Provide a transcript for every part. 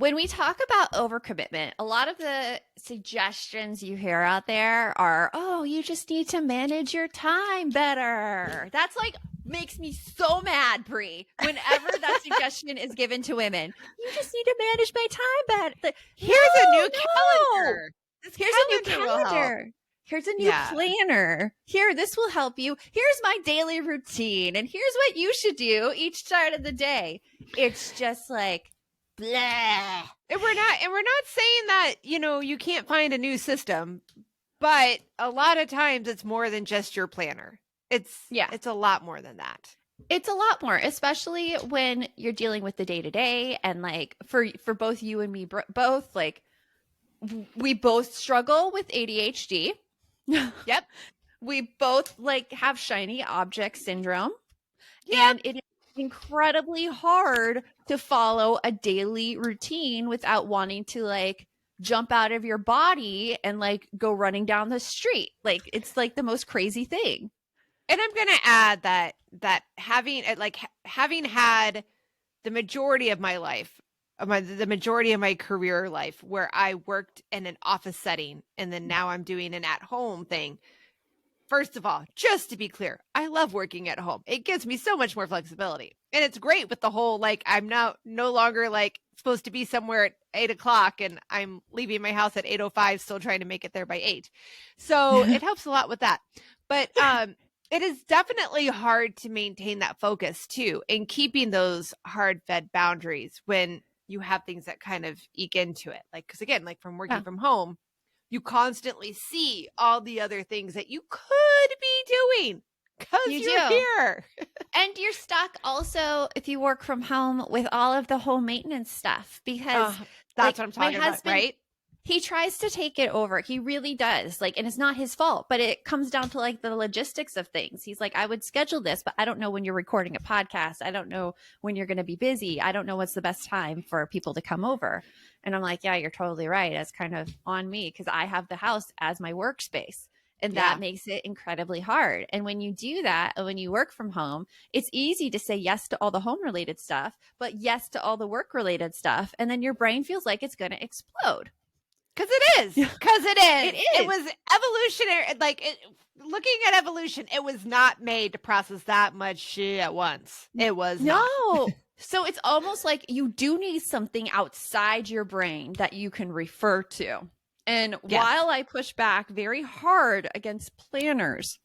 when we talk about overcommitment, a lot of the suggestions you hear out there are, oh, you just need to manage your time better. That's like makes me so mad, Brie. Whenever that suggestion is given to women, you just need to manage my time better. Here's a new No. calendar. This Here's a new calendar will help. calendar. Here's a new planner. Here, this will help you. Here's my daily routine. And here's what you should do each start of the day. It's just like, blah. And we're not saying that, you can't find a new system, but a lot of times it's more than just your planner. It's a lot more than that. It's a lot more, especially when you're dealing with the day-to-day, and like for both you and me both, like we both struggle with ADHD. Yep. We both like have shiny object syndrome. Yep. And it is incredibly hard to follow a daily routine without wanting to like jump out of your body and like go running down the street. Like it's like the most crazy thing. And I'm going to add that having had the majority of my life, the majority of my career life where I worked in an office setting, and then now I'm doing an at-home thing. First of all, just to be clear, I love working at home. It gives me so much more flexibility. And it's great with the whole, like, I'm now no longer like supposed to be somewhere at 8:00 and I'm leaving my house at 8:05, still trying to make it there by 8. So it helps a lot with that. But it is definitely hard to maintain that focus too, and keeping those hard-fed boundaries when you have things that kind of eke into it. Like, because again, like from working from home, you constantly see all the other things that you could be doing because you're here. And you're stuck also if you work from home with all of the home maintenance stuff, because that's what I'm talking about, right? He tries to take it over. He really does. Like, and it's not his fault, but it comes down to like the logistics of things. He's like, I would schedule this, but I don't know when you're recording a podcast. I don't know when you're going to be busy. I don't know what's the best time for people to come over. And I'm like, yeah, you're totally right. It's kind of on me because I have the house as my workspace. And that makes it incredibly hard. And when you do that, when you work from home, it's easy to say yes to all the home related stuff, but yes to all the work related stuff. And then your brain feels like it's going to explode. Because it is. Because it is. It is. It was evolutionary. Like, looking at evolution, it was not made to process that much shit at once. It was not. So it's almost like you do need something outside your brain that you can refer to. And while I push back very hard against planners,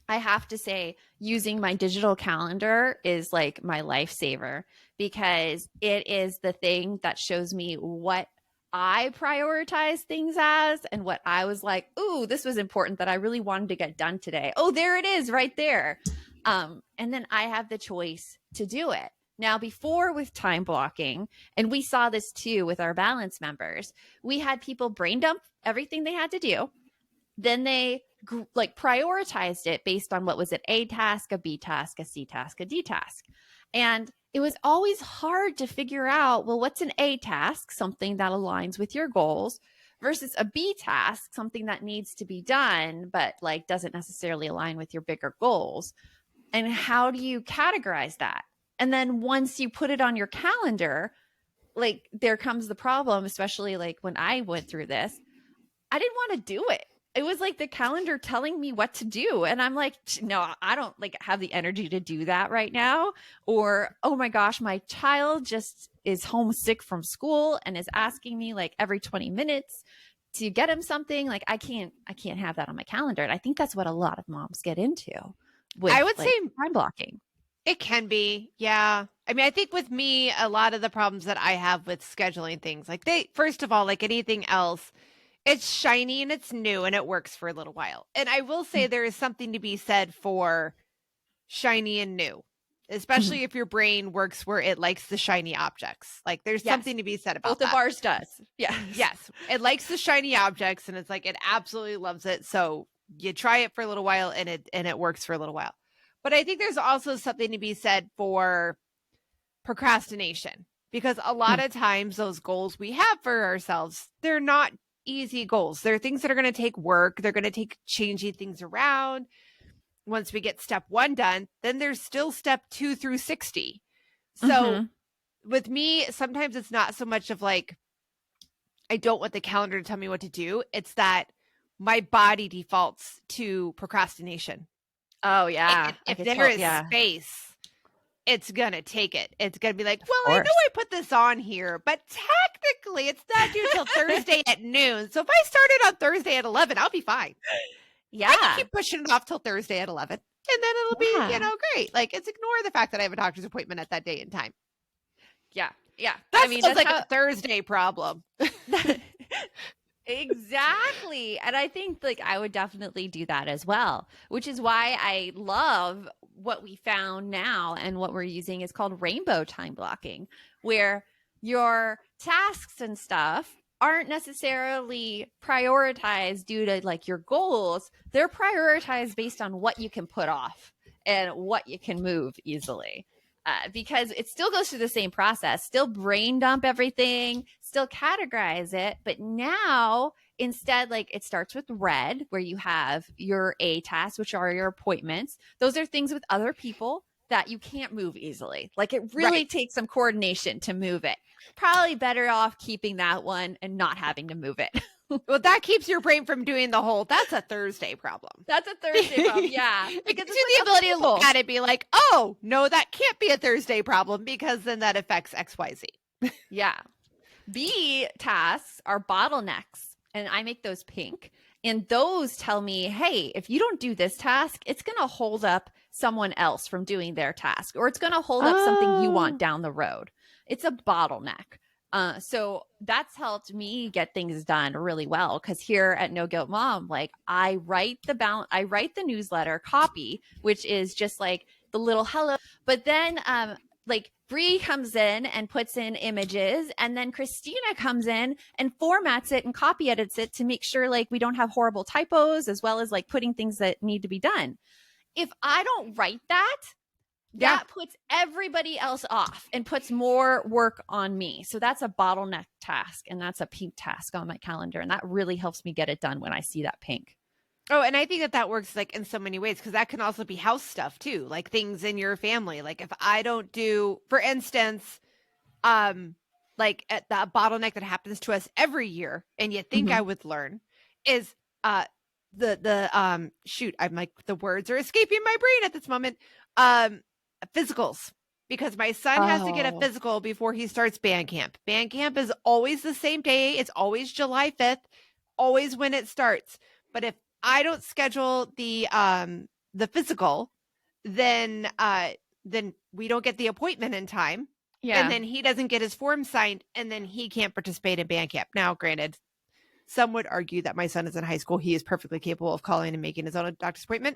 I have to say using my digital calendar is like my lifesaver, because it is the thing that shows me what I prioritize things as and what I was like, ooh, this was important that I really wanted to get done today. Oh, there it is right there. And then I have the choice to do it. Now, before with time blocking, and we saw this too with our balance members, we had people brain dump everything they had to do. Then they like prioritized it based on what was an A task, a B task, a C task, a D task. And it was always hard to figure out, well, what's an A task, something that aligns with your goals, versus a B task, something that needs to be done, but like doesn't necessarily align with your bigger goals. And how do you categorize that? And then once you put it on your calendar, like there comes the problem, especially like when I went through this, I didn't want to do it. It was like the calendar telling me what to do. And I'm like, no, I don't like have the energy to do that right now. Or, oh my gosh, my child just is homesick from school and is asking me like every 20 minutes to get him something. Like I can't have that on my calendar. And I think that's what a lot of moms get into with, I would like, say time blocking. It can be. Yeah. I mean, I think with me, a lot of the problems that I have with scheduling things, like first of all, like anything else, it's shiny and it's new and it works for a little while. And I will say there is something to be said for shiny and new, especially if your brain works where it likes the shiny objects. Like there's something to be said about both of ours does. Yeah. Yes. It likes the shiny objects and it's like, it absolutely loves it. So you try it for a little while and it works for a little while. But I think there's also something to be said for procrastination, because a lot of times those goals we have for ourselves, they're not easy goals. They're things that are going to take work. They're going to take changing things around. Once we get step 1 done, then there's still step 2 through 60. So with me, sometimes it's not so much of like, I don't want the calendar to tell me what to do. It's that my body defaults to procrastination. Oh yeah. If there is space, it's going to take it. It's going to be like, well, I know I put this on here, but technically it's not due till Thursday at noon. So if I started on Thursday at 11, I'll be fine. Yeah. I can keep pushing it off till Thursday at 11. And then it'll be, you know, great. Like, it's ignore the fact that I have a doctor's appointment at that date and time. Yeah. Yeah. I mean, that's like a Thursday problem. Exactly. And I think like I would definitely do that as well, which is why I love what we found now and what we're using is called rainbow time blocking, where your tasks and stuff aren't necessarily prioritized due to like your goals. They're prioritized based on what you can put off and what you can move easily. Because it still goes through the same process, still brain dump everything, still categorize it. But now instead, like it starts with red, where you have your A tasks, which are your appointments. Those are things with other people that you can't move easily. Like it really takes some coordination to move it. Probably better off keeping that one and not having to move it. Well, that keeps your brain from doing the whole, that's a Thursday problem. That's a Thursday problem, yeah. It gives you the ability to look at it and be like, oh, no, that can't be a Thursday problem because then that affects XYZ. Yeah. B tasks are bottlenecks, and I make those pink. And those tell me, hey, if you don't do this task, it's going to hold up someone else from doing their task, or it's going to hold up something you want down the road. It's a bottleneck. So that's helped me get things done really well. Cause here at No Guilt Mom, like I write the newsletter copy, which is just like the little hello, but then, like Bree comes in and puts in images, and then Christina comes in and formats it and copy edits it to make sure like we don't have horrible typos, as well as like putting things that need to be done. If I don't write that, that puts everybody else off and puts more work on me. So that's a bottleneck task, and that's a pink task on my calendar. And that really helps me get it done when I see that pink. Oh, and I think that that works like in so many ways, because that can also be house stuff too, like things in your family. Like if I don't do, for instance, like at the bottleneck that happens to us every year, and you think I would learn, is shoot, I'm like, the words are escaping my brain at this moment. Physicals, because my son has to get a physical before he starts band camp. Band camp is always the same day. It's always July 5th, always when it starts. But if I don't schedule the physical, then we don't get the appointment in time. Yeah. And then he doesn't get his form signed, and then he can't participate in band camp. Now, granted, some would argue that my son is in high school. He is perfectly capable of calling and making his own doctor's appointment.